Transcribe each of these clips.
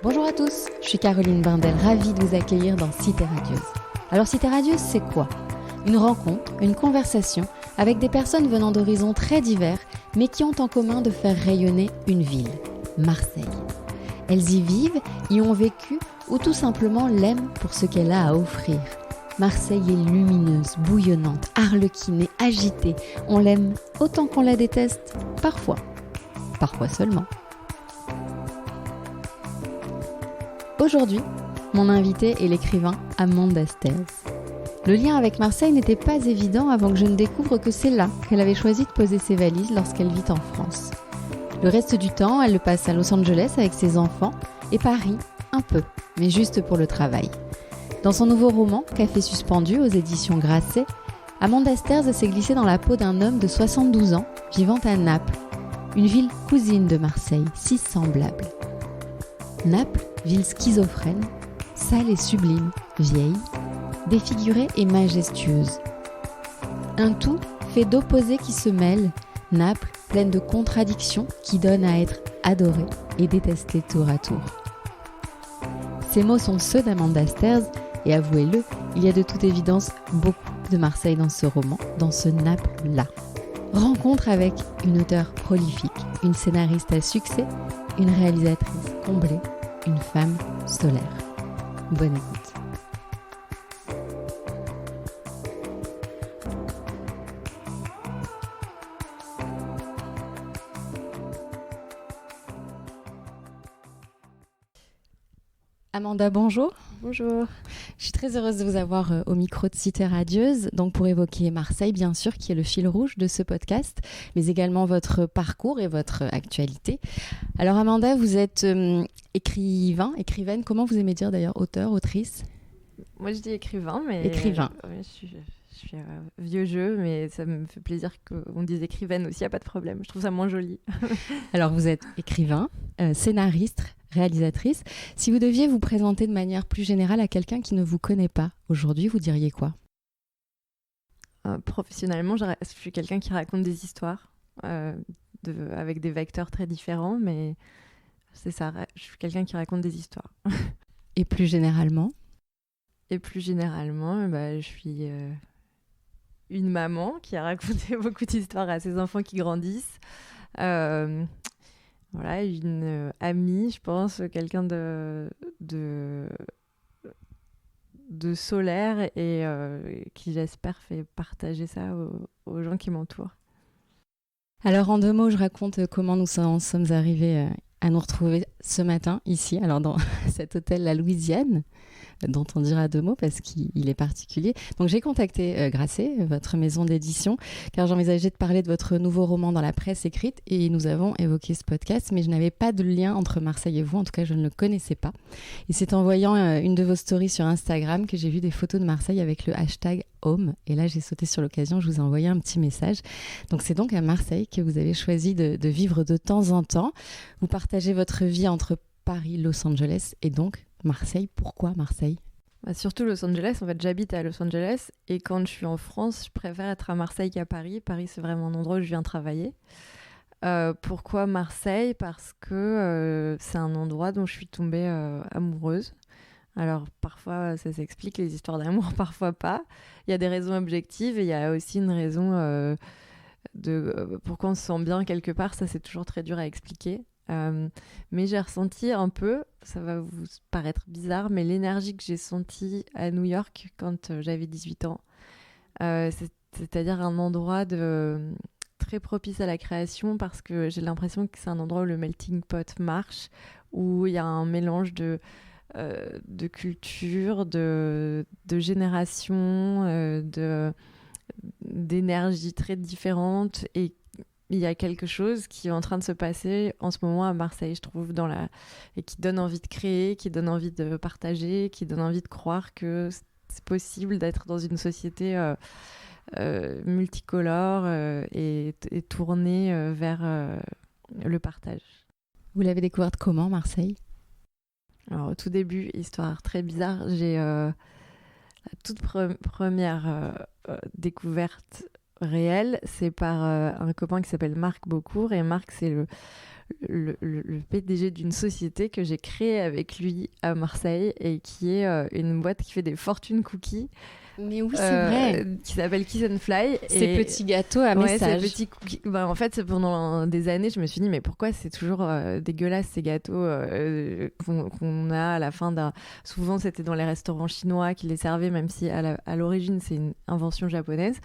Bonjour à tous, je suis Caroline Bindel, ravie de vous accueillir dans Cité Radieuse. Alors Cité Radieuse, c'est quoi ? Une rencontre, une conversation avec des personnes venant d'horizons très divers, mais qui ont en commun de faire rayonner une ville, Marseille. Elles y vivent, y ont vécu ou tout simplement l'aiment pour ce qu'elle a à offrir. Marseille est lumineuse, bouillonnante, arlequinée, agitée. On l'aime autant qu'on la déteste, parfois seulement. Aujourd'hui, mon invité est l'écrivain Amanda Stairs. Le lien avec Marseille n'était pas évident avant que je ne découvre que c'est là qu'elle avait choisi de poser ses valises lorsqu'elle vit en France. Le reste du temps, elle le passe à Los Angeles avec ses enfants et Paris, un peu, mais juste pour le travail. Dans son nouveau roman, Café suspendu aux éditions Grasset, Amanda Stairs s'est glissée dans la peau d'un homme de 72 ans vivant à Naples, une ville cousine de Marseille, si semblable. Naples, ville schizophrène, sale et sublime, vieille, défigurée et majestueuse. Un tout fait d'opposés qui se mêlent, Naples pleine de contradictions qui donnent à être adorée et détestée tour à tour. Ces mots sont ceux d'Amanda Stairs et avouez-le, il y a de toute évidence beaucoup de Marseille dans ce roman, dans ce Naples-là. Rencontre avec une auteure prolifique, une scénariste à succès, une réalisatrice comblée, une femme solaire. Bonne écoute. Amanda, bonjour. Bonjour. Je suis très heureuse de vous avoir au micro de Cité Radieuse, donc pour évoquer Marseille, bien sûr, qui est le fil rouge de ce podcast, mais également votre parcours et votre actualité. Alors Amanda, vous êtes écrivaine, comment vous aimez dire d'ailleurs, auteur, autrice ? Moi je dis écrivain, mais... Écrivain. Je suis vieux jeu, mais ça me fait plaisir qu'on dise écrivaine aussi, il n'y a pas de problème, je trouve ça moins joli. Alors vous êtes écrivain, scénariste, réalisatrice. Si vous deviez vous présenter de manière plus générale à quelqu'un qui ne vous connaît pas aujourd'hui, vous diriez quoi ? Professionnellement, je suis quelqu'un qui raconte des histoires avec des vecteurs très différents, mais c'est ça, je suis quelqu'un qui raconte des histoires. Et plus généralement ? Et plus généralement, je suis une maman qui a raconté beaucoup d'histoires à ses enfants qui grandissent. Voilà, une amie, je pense, quelqu'un de solaire et qui, j'espère, fait partager ça aux gens qui m'entourent. Alors, en 2 mots, je raconte comment nous sommes arrivés à nous retrouver ce matin, ici, alors dans cet hôtel La Louisiane, dont on dira 2 mots parce qu'il est particulier. Donc j'ai contacté Grasset, votre maison d'édition, car j'envisageais de parler de votre nouveau roman dans la presse écrite et nous avons évoqué ce podcast, mais je n'avais pas de lien entre Marseille et vous, en tout cas je ne le connaissais pas. Et c'est en voyant une de vos stories sur Instagram que j'ai vu des photos de Marseille avec le hashtag Home, et là j'ai sauté sur l'occasion, je vous ai envoyé un petit message. Donc c'est donc à Marseille que vous avez choisi de vivre de temps en temps. Vous partagez votre vie entre Paris, Los Angeles et donc Marseille. Pourquoi Marseille ? Surtout Los Angeles. En fait, j'habite à Los Angeles et quand je suis en France, je préfère être à Marseille qu'à Paris. Paris, c'est vraiment un endroit où je viens travailler. Pourquoi Marseille ? Parce que c'est un endroit dont je suis tombée amoureuse. Alors, parfois, ça s'explique, les histoires d'amour, parfois pas. Il y a des raisons objectives et il y a aussi une raison pourquoi on se sent bien quelque part. Ça, c'est toujours très dur à expliquer. Mais j'ai ressenti un peu, ça va vous paraître bizarre, mais l'énergie que j'ai sentie à New York quand j'avais 18 ans. C'est-à-dire un endroit très propice à la création parce que j'ai l'impression que c'est un endroit où le melting pot marche, où il y a un mélange de culture, de génération, d'énergie très différente et il y a quelque chose qui est en train de se passer en ce moment à Marseille, je trouve, et qui donne envie de créer, qui donne envie de partager, qui donne envie de croire que c'est possible d'être dans une société multicolore et tournée vers le partage. Vous l'avez découverte comment, Marseille ? Alors, au tout début, histoire très bizarre, j'ai la toute première découverte réelle, c'est par un copain qui s'appelle Marc Beaucourt. Et Marc, c'est le PDG d'une société que j'ai créée avec lui à Marseille et qui est une boîte qui fait des fortune cookies. Mais oui, c'est vrai. Qui s'appelle Kiss and Fly. Ces petits gâteaux à message. Ces petits cookies. En fait, pendant des années, je me suis dit, mais pourquoi c'est toujours dégueulasse ces gâteaux qu'on a à la fin d'un. Souvent, c'était dans les restaurants chinois qui les servaient, même si à l'origine, c'est une invention japonaise.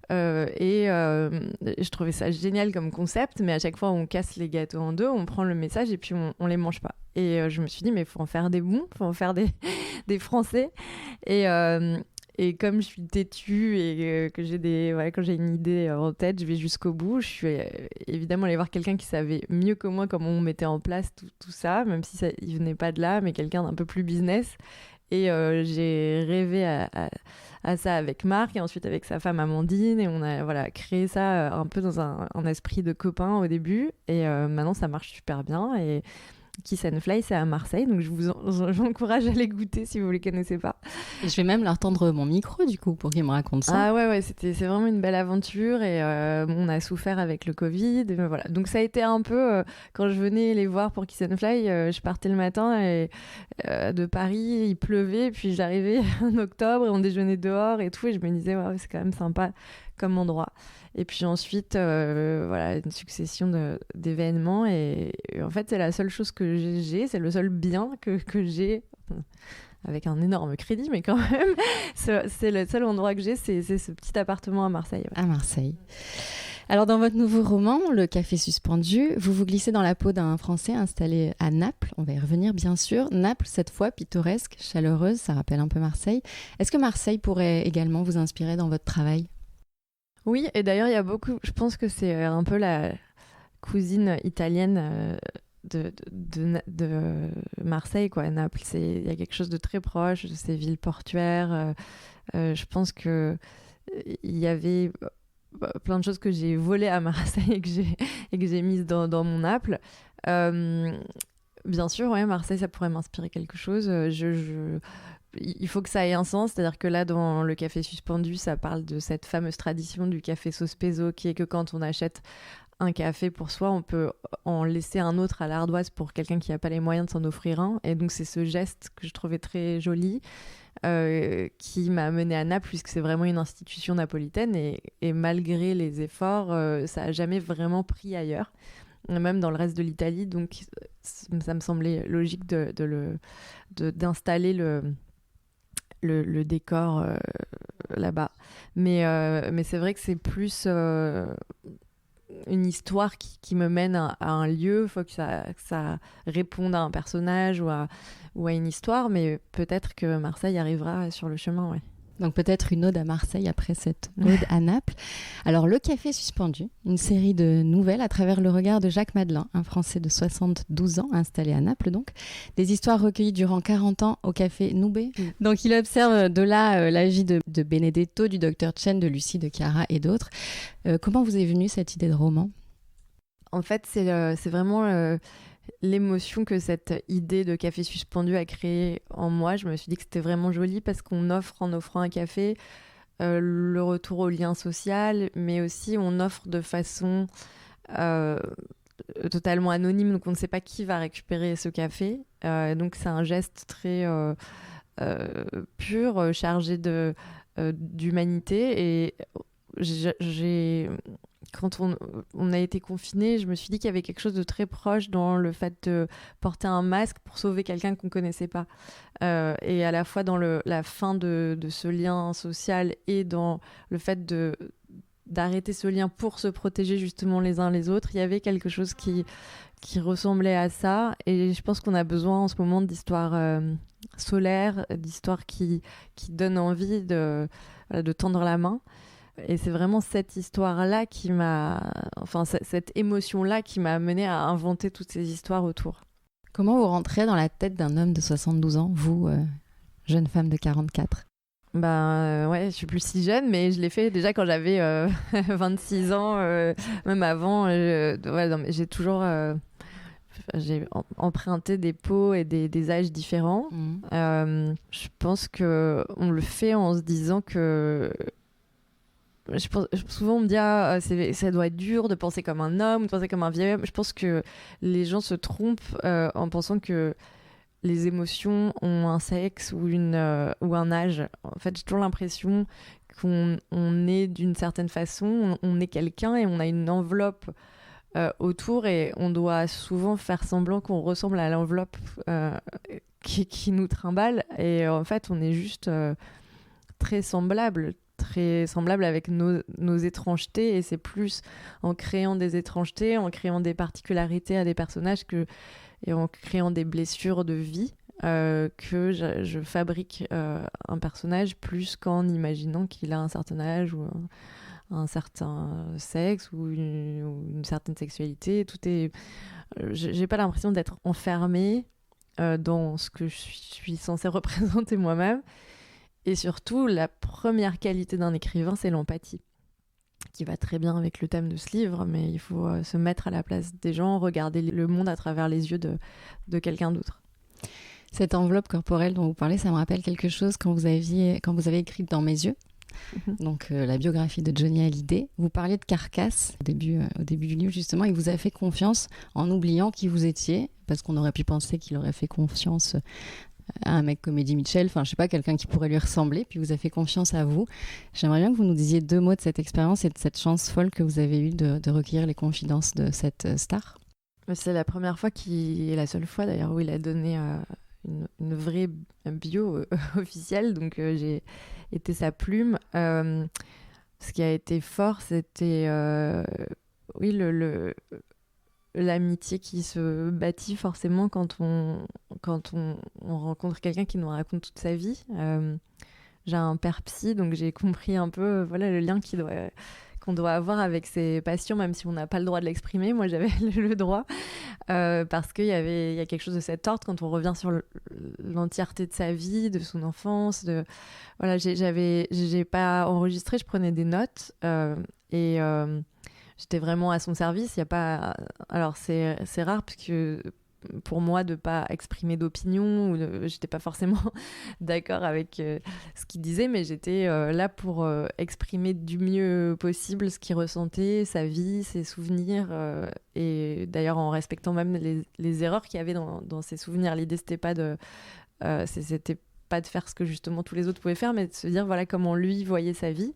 Je trouvais ça génial comme concept, mais à chaque fois, on casse les gâteaux en deux, on prend le message et puis on les mange pas. Et je me suis dit, mais il faut en faire des bons, il faut en faire des Français. Et comme je suis têtue et que quand j'ai une idée en tête, je vais jusqu'au bout. Je suis évidemment allée voir quelqu'un qui savait mieux que moi comment on mettait en place tout ça, même si il venait pas de là, mais quelqu'un d'un peu plus business. Et j'ai rêvé à ça avec Marc et ensuite avec sa femme Amandine. Et on a créé ça un peu dans un esprit de copain au début. Et maintenant, ça marche super bien. Et Kiss and Fly, c'est à Marseille, donc j'encourage à les goûter si vous ne les connaissez pas. Et je vais même leur tendre mon micro du coup pour qu'ils me racontent ça. Ah ouais, c'est vraiment une belle aventure et on a souffert avec le Covid. Et voilà. Donc ça a été un peu, quand je venais les voir pour Kiss and Fly, je partais le matin de Paris, il pleuvait, puis j'arrivais en octobre et on déjeunait dehors et tout, et je me disais, ouais, c'est quand même sympa comme endroit. Et puis ensuite, une succession d'événements. Et en fait, c'est la seule chose que j'ai, c'est le seul bien que j'ai, avec un énorme crédit, mais quand même, c'est le seul endroit que j'ai, c'est ce petit appartement à Marseille. Ouais. À Marseille. Alors, dans votre nouveau roman, Le Café suspendu, vous vous glissez dans la peau d'un Français installé à Naples. On va y revenir, bien sûr. Naples, cette fois, pittoresque, chaleureuse, ça rappelle un peu Marseille. Est-ce que Marseille pourrait également vous inspirer dans votre travail ? Oui, et d'ailleurs, il y a beaucoup. Je pense que c'est un peu la cousine italienne de Marseille, quoi. Naples, il y a quelque chose de très proche de ces villes portuaires. Je pense que il y avait plein de choses que j'ai volées à Marseille et que j'ai mises dans mon Naples. Bien sûr, ouais, Marseille, ça pourrait m'inspirer quelque chose. Il faut que ça ait un sens, c'est-à-dire que là, dans Le Café suspendu, ça parle de cette fameuse tradition du café sospezzo, qui est que quand on achète un café pour soi, on peut en laisser un autre à l'ardoise pour quelqu'un qui n'a pas les moyens de s'en offrir un. Et donc, c'est ce geste que je trouvais très joli, qui m'a amenée à Naples, puisque c'est vraiment une institution napolitaine. Et malgré les efforts, ça n'a jamais vraiment pris ailleurs, même dans le reste de l'Italie. Donc, ça me semblait logique d'installer le décor là-bas. Mais c'est vrai que c'est plus une histoire qui me mène à un lieu. Il faut que ça réponde à un personnage ou à une histoire, mais peut-être que Marseille arrivera sur le chemin, ouais. Donc peut-être une ode à Marseille après cette ode à Naples. Alors Le Café suspendu, une série de nouvelles à travers le regard de Jacques Madelin, un Français de 72 ans installé à Naples donc. Des histoires recueillies durant 40 ans au Café Noubé. Donc il observe de là la vie de Benedetto, du docteur Chen, de Lucie, de Chiara et d'autres. Comment vous est venue cette idée de roman ? En fait, c'est vraiment l'émotion que cette idée de café suspendu a créée en moi. Je me suis dit que c'était vraiment joli parce qu'on offre, en offrant un café, le retour au lien social, mais aussi on offre de façon totalement anonyme, donc on ne sait pas qui va récupérer ce café. Donc c'est un geste très pur, chargé d'humanité. Et quand on a été confinés, je me suis dit qu'il y avait quelque chose de très proche dans le fait de porter un masque pour sauver quelqu'un qu'on ne connaissait pas. Et à la fois dans la fin de ce lien social et dans le fait d'arrêter ce lien pour se protéger justement les uns les autres, il y avait quelque chose qui ressemblait à ça. Et je pense qu'on a besoin en ce moment d'histoires solaires, d'histoires qui donnent envie de tendre la main. Et c'est vraiment cette histoire-là cette émotion-là qui m'a amenée à inventer toutes ces histoires autour. Comment vous rentrez dans la tête d'un homme de 72 ans, vous, jeune femme de 44 ? Ouais, je suis plus si jeune, mais je l'ai fait déjà quand j'avais 26 ans, même avant. J'ai toujours j'ai emprunté des peaux et des âges différents. Je pense qu'on le fait en se disant que souvent on me dit ça doit être dur de penser comme un homme, de penser comme un vieil homme. Je pense que les gens se trompent en pensant que les émotions ont un sexe ou un âge. En fait, j'ai toujours l'impression qu'on est d'une certaine façon, on est quelqu'un et on a une enveloppe autour et on doit souvent faire semblant qu'on ressemble à l'enveloppe qui nous trimballe. Et en fait, on est juste très semblable avec nos étrangetés, et c'est plus en créant des étrangetés, en créant des particularités à des personnages et en créant des blessures de vie que je fabrique un personnage, plus qu'en imaginant qu'il a un certain âge ou un certain sexe ou une certaine sexualité. J'ai pas l'impression d'être enfermée dans ce que je suis censée représenter moi-même. Et surtout, la première qualité d'un écrivain, c'est l'empathie, qui va très bien avec le thème de ce livre, mais il faut se mettre à la place des gens, regarder le monde à travers les yeux de quelqu'un d'autre. Cette enveloppe corporelle dont vous parlez, ça me rappelle quelque chose quand vous avez écrit Dans mes yeux, donc la biographie de Johnny Hallyday. Vous parliez de carcasse au début du livre, justement. Il vous a fait confiance en oubliant qui vous étiez, parce qu'on aurait pu penser qu'il aurait fait confiance à un mec comme Eddie Mitchell, enfin je sais pas, quelqu'un qui pourrait lui ressembler, puis vous a fait confiance à vous. J'aimerais bien que vous nous disiez 2 mots de cette expérience et de cette chance folle que vous avez eue de recueillir les confidences de cette star. C'est la première fois et la seule fois d'ailleurs où il a donné une vraie bio officielle, donc j'ai été sa plume. Ce qui a été fort, c'était oui, l'amitié qui se bâtit forcément quand on rencontre quelqu'un qui nous raconte toute sa vie. J'ai un père psy, donc j'ai compris un peu le lien qu'on doit avoir avec ses patients, même si on n'a pas le droit de l'exprimer. Moi, j'avais le droit, parce qu'il y a quelque chose de cet ordre quand on revient sur l'entièreté de sa vie, de son enfance. Voilà, j'ai pas enregistré, je prenais des notes et j'étais vraiment à son service. Alors c'est rare parce que pour moi de pas exprimer d'opinion, j'étais pas forcément d'accord avec ce qu'il disait, mais j'étais là pour exprimer du mieux possible ce qu'il ressentait, sa vie, ses souvenirs, et d'ailleurs en respectant même les erreurs qu'il y avait dans ses souvenirs. L'idée c'était pas de faire ce que justement tous les autres pouvaient faire, mais de se dire voilà comment lui voyait sa vie.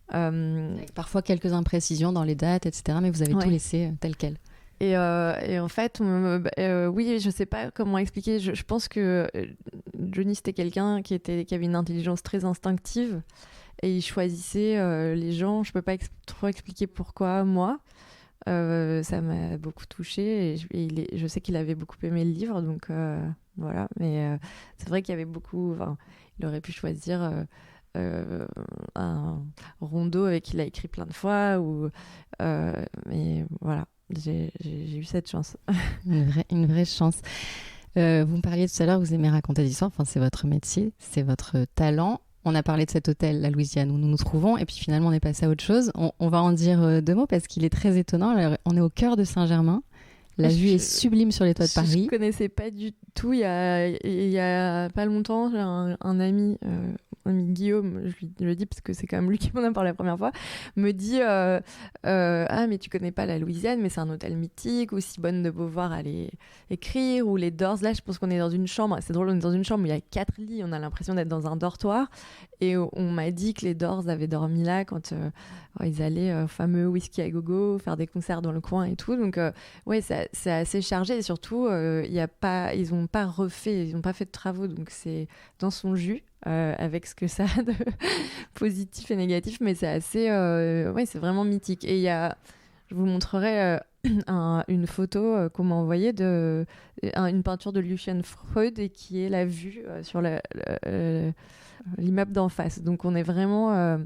Avec parfois quelques imprécisions dans les dates, etc., mais vous avez tout laissé tel quel. Et en fait, oui, je sais pas comment expliquer. Je pense que Johnny, c'était quelqu'un qui avait une intelligence très instinctive et il choisissait les gens. Je peux pas trop expliquer pourquoi, moi. Ça m'a beaucoup touchée et je sais qu'il avait beaucoup aimé le livre, donc voilà. Mais c'est vrai qu'il y avait beaucoup. Il aurait pu choisir un rondeau avec qui il a écrit plein de fois, mais voilà. J'ai eu cette chance. Une vraie chance. Vous me parliez tout à l'heure, vous aimez raconter des histoires, enfin, c'est votre métier, c'est votre talent. On a parlé de cet hôtel, la Louisiane, où nous nous trouvons, et puis finalement on est passé à autre chose. On va en dire 2 mots parce qu'il est très étonnant. Alors, on est au cœur de Saint-Germain. La vue est sublime sur les toits de Paris. Je connaissais pas du tout. Il y a pas longtemps, j'ai un ami Guillaume, je le dis parce que c'est quand même lui qui m'en a parlé la première fois, me dit ah mais tu connais pas la Louisiane, mais c'est un hôtel mythique où Simone de Beauvoir allait écrire, ou les Doors. Là je pense qu'on est dans une chambre, c'est drôle, on est dans une chambre où il y a 4 lits, on a l'impression d'être dans un dortoir, et on m'a dit que les Doors avaient dormi là quand ils allaient au fameux Whisky à Gogo faire des concerts dans le coin et tout. Donc ouais, c'est assez chargé, et surtout ils ont pas fait de travaux, donc c'est dans son jus, avec ce que ça a de positif et négatif, mais c'est assez ouais, c'est vraiment mythique. Et je vous montrerai une photo qu'on m'a envoyée une peinture de Lucian Freud, et qui est la vue sur l'immeuble d'en face. Donc on est vraiment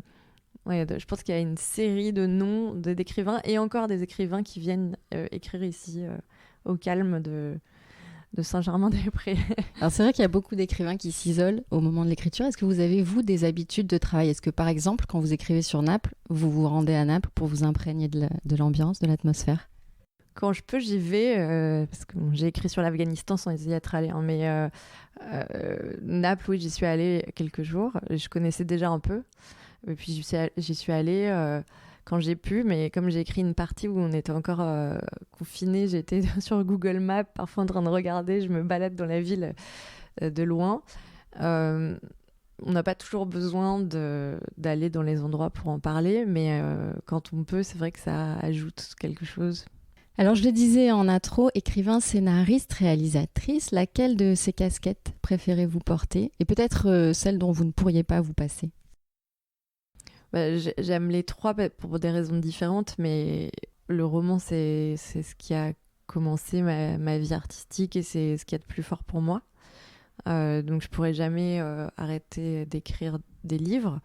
ouais, je pense qu'il y a une série de noms d'écrivains, et encore des écrivains qui viennent écrire ici au calme de Saint-Germain-des-Prés. Alors c'est vrai qu'il y a beaucoup d'écrivains qui s'isolent au moment de l'écriture. Est-ce que vous avez, vous, des habitudes de travail ? Est-ce que par exemple, quand vous écrivez sur Naples, vous vous rendez à Naples pour vous imprégner de l'ambiance, de l'atmosphère ? Quand je peux, j'y vais, parce que j'ai écrit sur l'Afghanistan sans y être allée, hein, mais Naples, oui, j'y suis allée quelques jours, je connaissais déjà un peu. Et puis j'y suis allée quand j'ai pu, mais comme j'ai écrit une partie où on était encore confinés, j'étais sur Google Maps, parfois en train de regarder, je me balade dans la ville de loin. On n'a pas toujours besoin d'aller dans les endroits pour en parler, mais quand on peut, c'est vrai que ça ajoute quelque chose. Alors je le disais en intro, écrivain, scénariste, réalisatrice, laquelle de ces casquettes préférez-vous porter? Et peut-être celle dont vous ne pourriez pas vous passer? J'aime les trois pour des raisons différentes, mais le roman, c'est ce qui a commencé ma vie artistique et c'est ce qu'il y a de plus fort pour moi. Donc je pourrais jamais arrêter d'écrire des livres.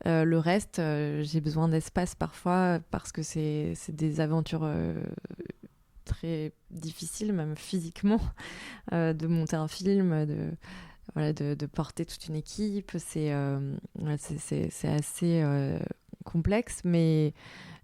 Le reste, j'ai besoin d'espace parfois parce que c'est des aventures très difficiles, même physiquement, de monter un film, de porter toute une équipe. C'est assez complexe, mais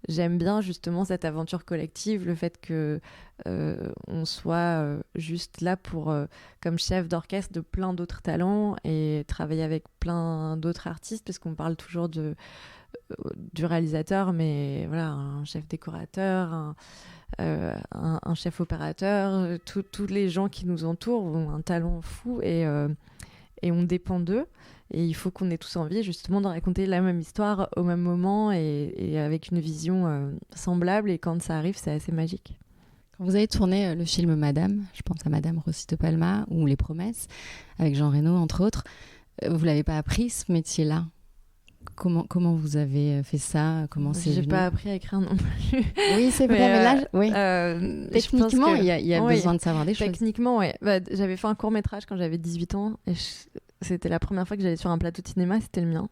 j'aime bien justement cette aventure collective, le fait que on soit juste là pour comme chef d'orchestre de plein d'autres talents et travailler avec plein d'autres artistes, parce qu'on parle toujours du réalisateur, mais voilà, un chef décorateur, un chef opérateur, tous les gens qui nous entourent ont un talent fou et on dépend d'eux. Et il faut qu'on ait tous envie justement de raconter la même histoire au même moment et avec une vision semblable. Et quand ça arrive, c'est assez magique. Quand vous avez tourné le film Madame, je pense à Madame Rossi de Palma ou Les Promesses, avec Jean Reno entre autres, vous l'avez pas appris ce métier-là? Comment vous avez fait ça? Comment c'est J'ai venu? pas appris à écrire non plus. Oui, c'est vrai, mais là, oui. Techniquement, il y a besoin de savoir des choses. Techniquement, oui. J'avais fait un court-métrage quand j'avais 18 ans et c'était la première fois que j'allais sur un plateau de cinéma, c'était le mien.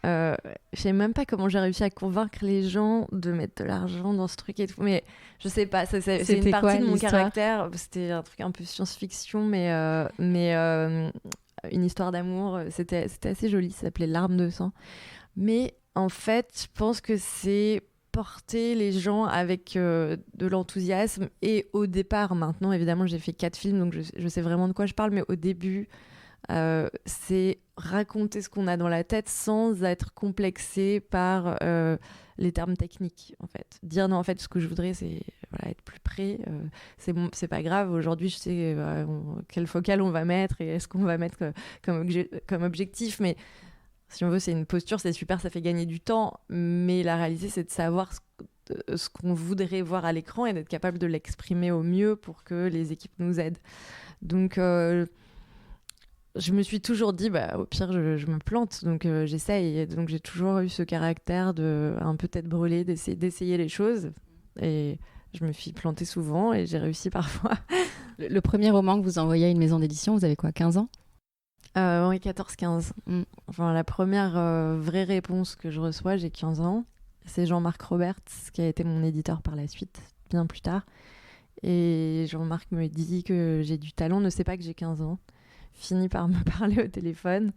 Je sais même pas comment j'ai réussi à convaincre les gens de mettre de l'argent dans ce truc et tout, mais je sais pas, c'est une partie de mon caractère. C'était un truc un peu science-fiction, mais une histoire d'amour. C'était assez joli, ça s'appelait Larmes de sang. Mais en fait, je pense que c'est porter les gens avec de l'enthousiasme. Et au départ, maintenant, évidemment, j'ai fait 4 films, donc je sais vraiment de quoi je parle, mais au début, c'est raconter ce qu'on a dans la tête sans être complexé par les termes techniques, en fait. Dire non, en fait, ce que je voudrais, c'est être plus près. C'est pas grave. Aujourd'hui, je sais quelle focale on va mettre et est-ce qu'on va mettre comme objectif. Mais si on veut, c'est une posture, c'est super, ça fait gagner du temps. Mais la réalité, c'est de savoir ce qu'on voudrait voir à l'écran et d'être capable de l'exprimer au mieux pour que les équipes nous aident. Donc, je me suis toujours dit, au pire, je me plante, donc j'essaye. Et donc, j'ai toujours eu ce caractère de un peu tête brûlée, d'essayer les choses. Et je me suis plantée souvent et j'ai réussi parfois. Le premier roman que vous envoyez à une maison d'édition, vous avez quoi, 15 ans? Oui, 14-15. Enfin, la première vraie réponse que je reçois, j'ai 15 ans. C'est Jean-Marc Roberts, qui a été mon éditeur par la suite, bien plus tard. Et Jean-Marc me dit que j'ai du talent, ne sait pas que j'ai 15 ans. Finit par me parler au téléphone,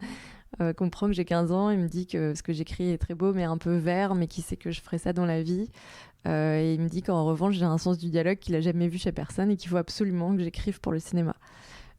comprend que j'ai 15 ans, il me dit que ce que j'écris est très beau mais un peu vert, mais qu'il sait que je ferai ça dans la vie. Et il me dit qu'en revanche j'ai un sens du dialogue qu'il a jamais vu chez personne et qu'il faut absolument que j'écrive pour le cinéma.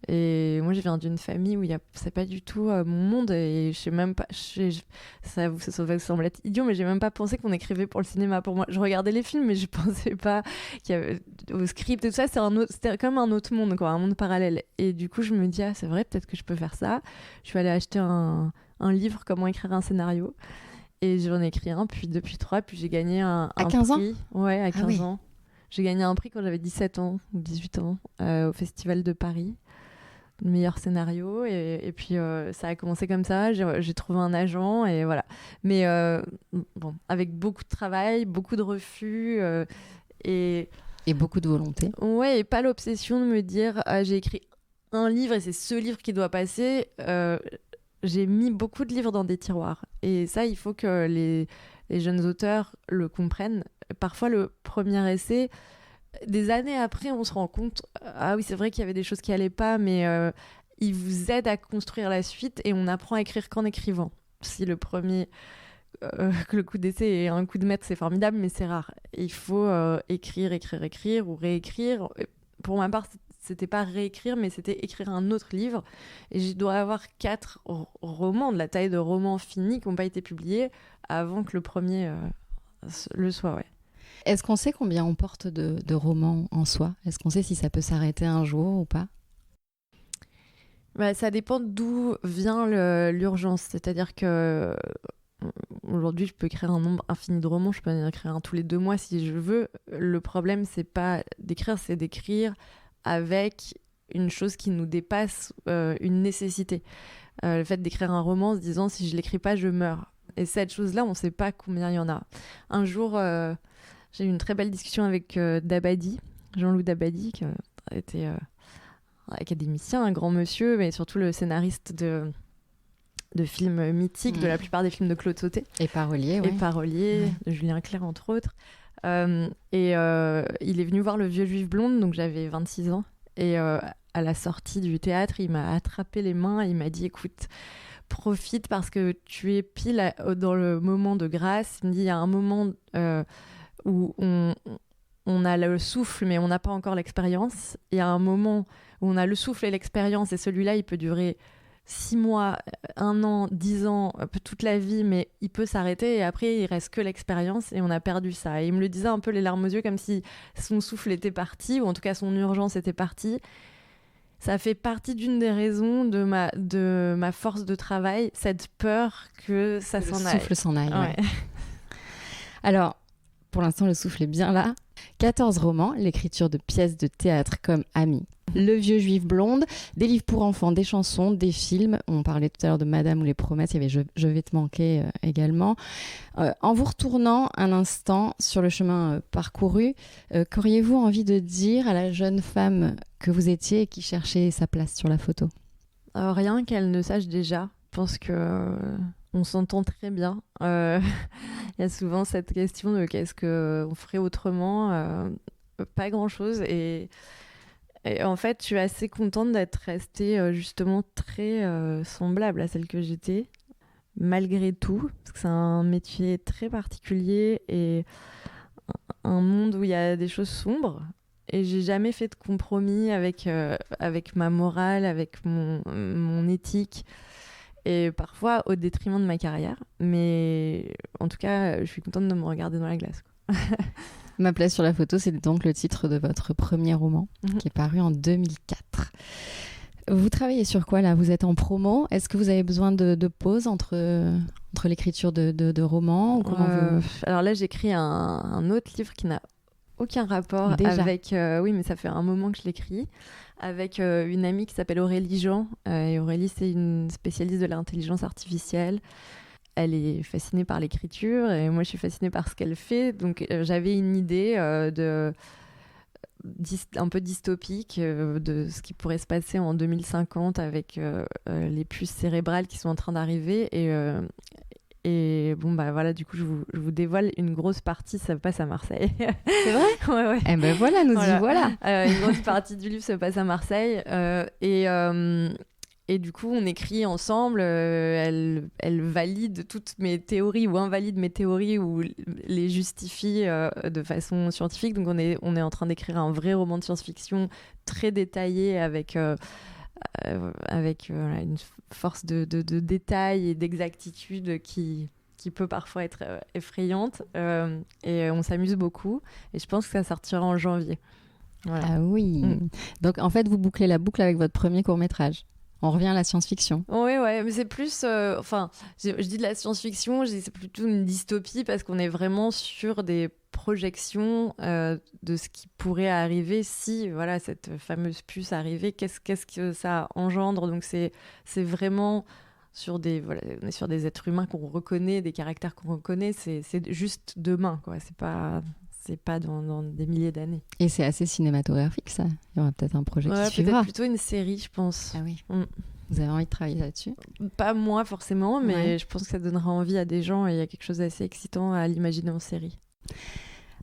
Et moi je viens d'une famille où c'est pas du tout mon monde et je sais même pas, ça va sembler être idiot, mais j'ai même pas pensé qu'on écrivait pour le cinéma. Pour moi, je regardais les films mais je pensais pas qu'il y avait au script et tout ça, c'était comme un autre monde, quoi, un monde parallèle. Et du coup je me dis c'est vrai, peut-être que je peux faire ça. Je suis allée acheter un livre, comment écrire un scénario, et j'en ai écrit un, puis depuis 3, puis j'ai gagné un 15 prix. Ouais, à 15 oui. ans. J'ai gagné un prix quand j'avais 17 ans ou 18 ans au Festival de Paris. Le meilleur scénario et puis ça a commencé comme ça, j'ai trouvé un agent et voilà, mais bon, avec beaucoup de travail, beaucoup de refus et beaucoup de volonté. Ouais, et pas l'obsession de me dire j'ai écrit un livre et c'est ce livre qui doit passer. J'ai mis beaucoup de livres dans des tiroirs et ça, il faut que les jeunes auteurs le comprennent. Parfois le premier essai, des années après, on se rend compte, ah oui, c'est vrai qu'il y avait des choses qui allaient pas, mais il vous aide à construire la suite et on apprend à écrire qu'en écrivant. Si le premier, que le coup d'essai est un coup de maître, c'est formidable, mais c'est rare. Il faut écrire ou réécrire. Pour ma part, c'était pas réécrire, mais c'était écrire un autre livre. Et je dois avoir 4 romans de la taille de romans finis qui n'ont pas été publiés avant que le premier le soit, ouais. Est-ce qu'on sait combien on porte de romans en soi ? Est-ce qu'on sait si ça peut s'arrêter un jour ou pas ? Bah, ça dépend d'où vient l'urgence. C'est-à-dire que aujourd'hui, je peux écrire un nombre infini de romans, je peux en écrire un tous les 2 mois si je veux. Le problème, c'est pas d'écrire, c'est d'écrire avec une chose qui nous dépasse, une nécessité. Le fait d'écrire un roman en se disant si je l'écris pas, je meurs. Et cette chose-là, on ne sait pas combien il y en a. Un jour, j'ai eu une très belle discussion avec Dabadi, Jean-Loup Dabadi, qui était académicien, un grand monsieur, mais surtout le scénariste de films mythiques, de la plupart des films de Claude Sautet. Et parolier, ouais. Et parolier, de Julien Clerc, entre autres. Il est venu voir Le Vieux Juif Blonde, donc j'avais 26 ans. Et à la sortie du théâtre, il m'a attrapé les mains et il m'a dit « Écoute, profite parce que tu es pile dans le moment de grâce. » Il me dit « Il y a un moment où on a le souffle, mais on n'a pas encore l'expérience. Il y a un moment où on a le souffle et l'expérience, et celui-là, il peut durer 6 mois, 1 an, 10 ans, toute la vie, mais il peut s'arrêter et après il reste que l'expérience et on a perdu ça. » Et il me le disait un peu les larmes aux yeux, comme si son souffle était parti, ou en tout cas son urgence était partie. Ça fait partie d'une des raisons de ma force de travail, cette peur que ça s'en aille. Le souffle s'en aille. Ouais. Alors, pour l'instant, le souffle est bien là. 14 romans, l'écriture de pièces de théâtre comme Ami, Le Vieux Juif Blonde, des livres pour enfants, des chansons, des films. On parlait tout à l'heure de Madame ou les promesses, il y avait Je vais te manquer également. En vous retournant un instant sur le chemin parcouru, qu'auriez-vous envie de dire à la jeune femme que vous étiez et qui cherchait sa place sur la photo ? Rien qu'elle ne sache déjà. Je pense que on s'entend très bien. Il y a souvent cette question de qu'est-ce qu'on ferait autrement. Pas grand-chose. Et en fait, je suis assez contente d'être restée justement très semblable à celle que j'étais, malgré tout, parce que c'est un métier très particulier et un monde où il y a des choses sombres. Et j'ai jamais fait de compromis avec ma morale, avec mon éthique, et parfois au détriment de ma carrière. Mais en tout cas, je suis contente de me regarder dans la glace, quoi. Ma place sur la photo, c'est donc le titre de votre premier roman, qui est paru en 2004. Vous travaillez sur quoi là ? Vous êtes en promo ? Est-ce que vous avez besoin de pause entre l'écriture de romans ou comment Alors là, j'écris un autre livre qui n'a aucun rapport déjà avec... oui, mais ça fait un moment que je l'écris. Avec une amie qui s'appelle Aurélie Jean. Et Aurélie, c'est une spécialiste de l'intelligence artificielle. Elle est fascinée par l'écriture et moi, je suis fascinée par ce qu'elle fait. Donc, j'avais une idée un peu dystopique de ce qui pourrait se passer en 2050 avec les puces cérébrales qui sont en train d'arriver. Et bon, bah voilà, du coup, je vous dévoile une grosse partie, ça passe à Marseille. C'est vrai ? Ouais, ouais. Eh ben voilà, nous y voilà. Une grosse partie du livre se passe à Marseille. Et du coup, on écrit ensemble. Elle valide toutes mes théories ou invalide mes théories ou les justifie de façon scientifique. Donc, on est en train d'écrire un vrai roman de science-fiction très détaillé avec une force de détail et d'exactitude qui peut parfois être effrayante. Et on s'amuse beaucoup. Et je pense que ça sortira en janvier. Voilà. Ah oui. Donc, en fait, vous bouclez la boucle avec votre premier court-métrage. On revient à la science-fiction. Oui, mais c'est plus... je dis de la science-fiction, c'est plutôt une dystopie parce qu'on est vraiment sur des projections de ce qui pourrait arriver si cette fameuse puce arrivait. Qu'est-ce que ça engendre ? Donc c'est vraiment on est sur des êtres humains qu'on reconnaît, des caractères qu'on reconnaît. C'est juste demain, quoi. C'est pas dans des milliers d'années. Et c'est assez cinématographique, ça. Il y aura peut-être un projet qui suivra. Peut-être plutôt une série, je pense. Ah oui. Vous avez envie de travailler là-dessus ? Pas moi, forcément, mais je pense que ça donnera envie à des gens et il y a quelque chose d'assez excitant à l'imaginer en série.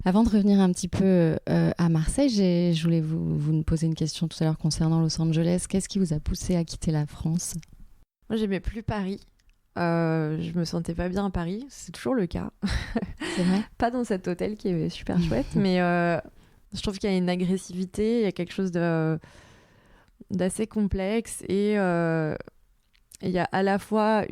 Avant de revenir un petit peu à Marseille, je voulais vous poser une question tout à l'heure concernant Los Angeles. Qu'est-ce qui vous a poussé à quitter la France ? Moi, j'aimais plus Paris. Je me sentais pas bien à Paris, c'est toujours le cas. C'est vrai ? Pas dans cet hôtel qui est super chouette, mais je trouve qu'il y a une agressivité, il y a quelque chose de d'assez complexe et il y a à la fois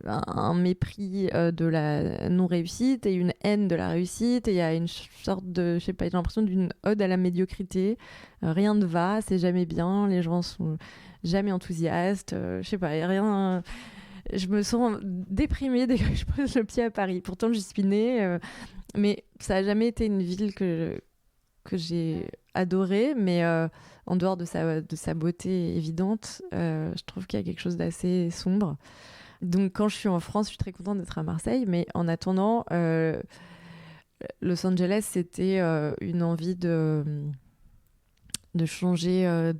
un mépris de la non-réussite et une haine de la réussite, et il y a une sorte de, je sais pas, j'ai l'impression d'une ode à la médiocrité. Rien ne va, c'est jamais bien, les gens sont jamais enthousiastes, je sais pas, y a rien. Je me sens déprimée dès que je pose le pied à Paris. Pourtant, j'y suis née, mais ça a jamais été une ville que j'ai adorée, mais en dehors de sa beauté évidente, je trouve qu'il y a quelque chose d'assez sombre. Donc quand je suis en France, je suis très contente d'être à Marseille, mais en attendant, Los Angeles, c'était une envie de changer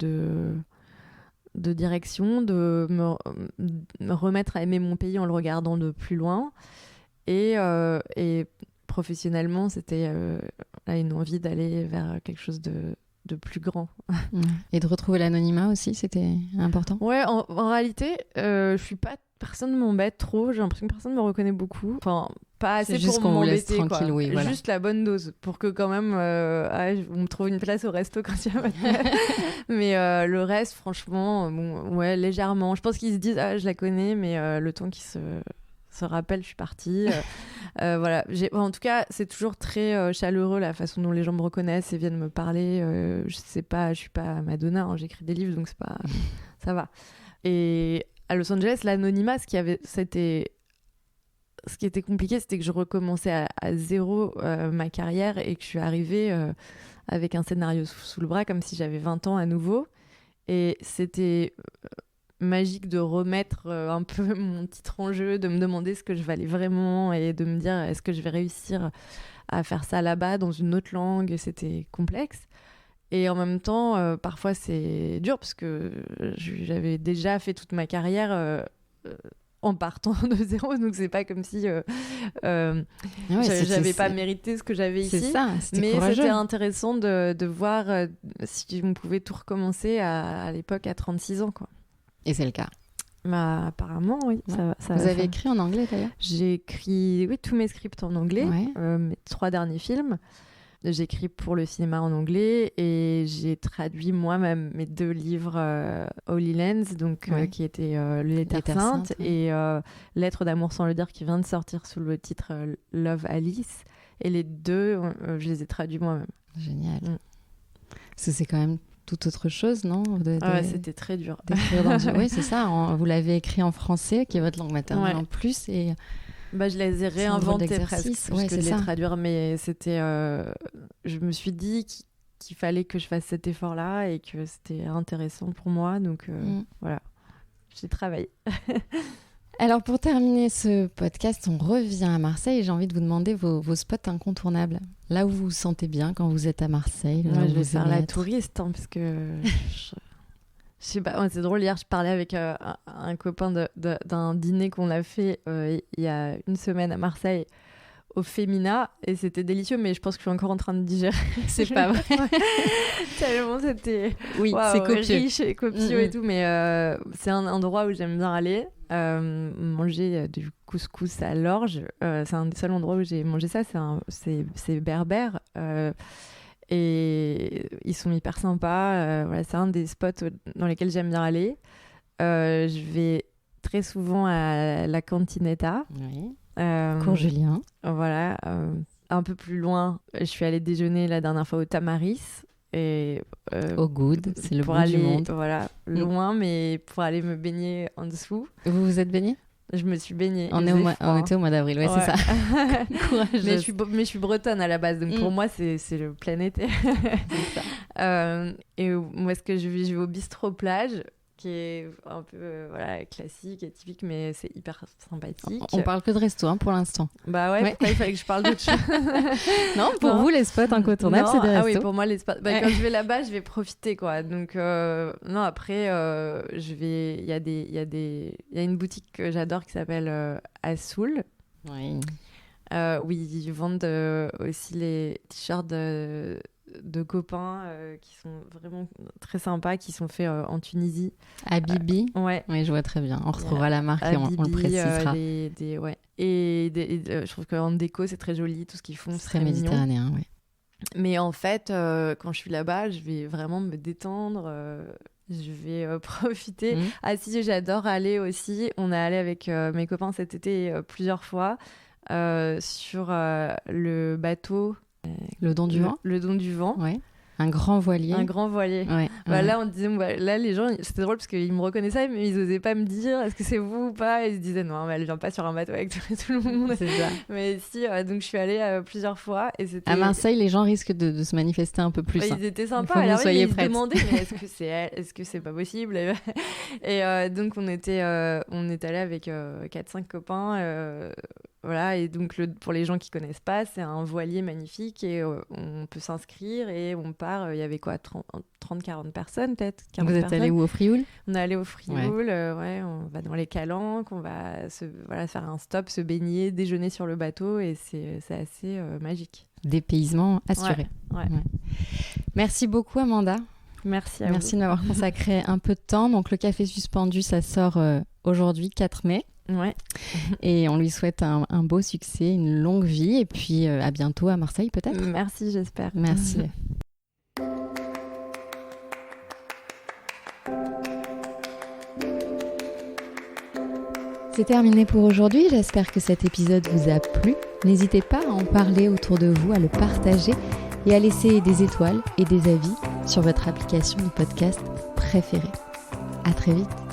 de direction, de me remettre à aimer mon pays en le regardant de plus loin. Et professionnellement, c'était une envie d'aller vers quelque chose de plus grand. Et de retrouver l'anonymat aussi, c'était important? Ouais, en réalité, je suis pas... Personne ne m'embête trop, j'ai l'impression que personne ne me reconnaît beaucoup. Enfin, pas assez pour m'embêter, quoi. Oui, voilà. Juste la bonne dose, pour que quand même on me trouve une place au resto quand il y a ma tête. Mais le reste, franchement, bon, ouais, légèrement. Je pense qu'ils se disent, je la connais, mais le temps qu'ils se rappellent, je suis partie. Voilà. En tout cas, c'est toujours très chaleureux la façon dont les gens me reconnaissent et viennent me parler. Je sais pas, je suis pas Madonna, hein, j'écris des livres, donc c'est pas... ça va. Et à Los Angeles, l'anonymat, ce qui était compliqué, c'était que je recommençais à zéro ma carrière et que je suis arrivée avec un scénario sous le bras, comme si j'avais 20 ans à nouveau. Et c'était magique de remettre un peu mon titre en jeu, de me demander ce que je valais vraiment et de me dire est-ce que je vais réussir à faire ça là-bas dans une autre langue. C'était complexe. Et en même temps, parfois c'est dur parce que j'avais déjà fait toute ma carrière en partant de zéro, donc c'est pas comme si j'avais pas mérité ce que j'avais ici. C'est ça, mais courageux. C'était intéressant de voir si on pouvait tout recommencer à l'époque à 36 ans, quoi. Et c'est le cas. Bah, apparemment, oui. Ouais. Vous avez écrit en anglais d'ailleurs? J'ai écrit tous mes scripts en anglais, mes 3 derniers films. J'écris pour le cinéma en anglais et j'ai traduit moi-même mes 2 livres Holy Lands, donc, qui étaient Les Terres Saintes et Lettres d'amour sans le dire, qui vient de sortir sous le titre Love Alice. Et les 2, je les ai traduits moi-même. Génial. Parce que c'est quand même toute autre chose, non? C'était très dur. Oui, c'est ça. Vous l'avez écrit en français, qui est votre langue maternelle en plus. Et... je les ai réinventés presque, ouais, que de les traduire, mais c'était... je me suis dit qu'il fallait que je fasse cet effort-là et que c'était intéressant pour moi, donc voilà, j'ai travaillé. Alors pour terminer ce podcast, on revient à Marseille et j'ai envie de vous demander vos spots incontournables. Là où vous vous sentez bien quand vous êtes à Marseille. Je vais faire la touriste, parce que... Je sais pas, c'est drôle, hier je parlais avec un copain d'un dîner qu'on a fait il y a une semaine à Marseille au Femina, et c'était délicieux, mais je pense que je suis encore en train de digérer. C'est pas vrai. Tellement c'était c'est copieux. Riche et copieux et tout, mais c'est un endroit où j'aime bien aller, manger du couscous à l'orge. C'est un des seuls endroits où j'ai mangé ça, c'est berbère. Et ils sont hyper sympas. Voilà, c'est un des spots dans lesquels j'aime bien aller. Je vais très souvent à la Cantinetta. Oui. Cours Julien. Voilà. Un peu plus loin, je suis allée déjeuner la dernière fois au Tamaris. Et, au Good, c'est le bout du monde. Voilà, loin, mais pour aller me baigner en dessous. Vous vous êtes baignée? Je me suis baignée. On était au mois d'avril, c'est ça. Mais je suis bretonne à la base, donc pour moi, c'est le plein été. C'est ça. Et où est-ce que je vais au bistrot plage, qui est un peu classique et typique, mais c'est hyper sympathique. On parle que de resto pour l'instant. Bah ouais, pourquoi il fallait que je parle d'autre chose? Non, pour vous, les spots incontournables, c'est des restos. Ah oui, pour moi, les spots. Quand je vais là-bas, je vais profiter, quoi. Donc, non, après, il y a une boutique que j'adore qui s'appelle Assoul. Oui. Où ils vendent aussi les t-shirts de copains qui sont vraiment très sympas, qui sont faits en Tunisie. Habibi. Ouais. Oui, je vois très bien. On retrouvera la marque Habibi, et on le précisera. Et je trouve qu'en déco, c'est très joli, tout ce qu'ils font. C'est très méditerranéen, oui. Mais en fait, quand je suis là-bas, je vais vraiment me détendre. Je vais profiter. Ah si, j'adore aller aussi. On est allé avec mes copains cet été plusieurs fois sur le bateau. Le Don du Vent. Le Don du Vent. Ouais. Un grand voilier. Un grand voilier. Ouais. Là, on disait, là, les gens, c'était drôle parce qu'ils me reconnaissaient, mais ils osaient pas me dire est-ce que c'est vous ou pas. Ils se disaient non, mais elle vient pas sur un bateau avec tout le monde. C'est ça. Mais si, donc je suis allée plusieurs fois. Et c'était... À Marseille, les gens risquent de se manifester un peu plus. Ils étaient sympas. Alors, ils se demandaient mais est-ce que c'est elle, est-ce que c'est pas possible. Et donc on est allé avec 4-5 copains. Voilà, et donc pour les gens qui connaissent pas, c'est un voilier magnifique et on peut s'inscrire et on part. Il y avait quoi, 30-40 personnes peut-être. Vous êtes allé où, au Frioul ? On est allé au Frioul, on va dans les calanques, on va faire un stop, se baigner, déjeuner sur le bateau et c'est assez magique. Dépaysement assuré. Ouais. Merci beaucoup, Amanda. Merci à vous. Merci de m'avoir consacré un peu de temps. Donc le Café Suspendu, ça sort aujourd'hui, 4 mai. Ouais. Et on lui souhaite un beau succès, une longue vie. Et puis à bientôt à Marseille peut-être. Merci, j'espère. Merci. C'est terminé pour aujourd'hui. J'espère que cet épisode vous a plu. N'hésitez pas à en parler autour de vous, à le partager et à laisser des étoiles et des avis sur votre application de podcast préférée. À très vite.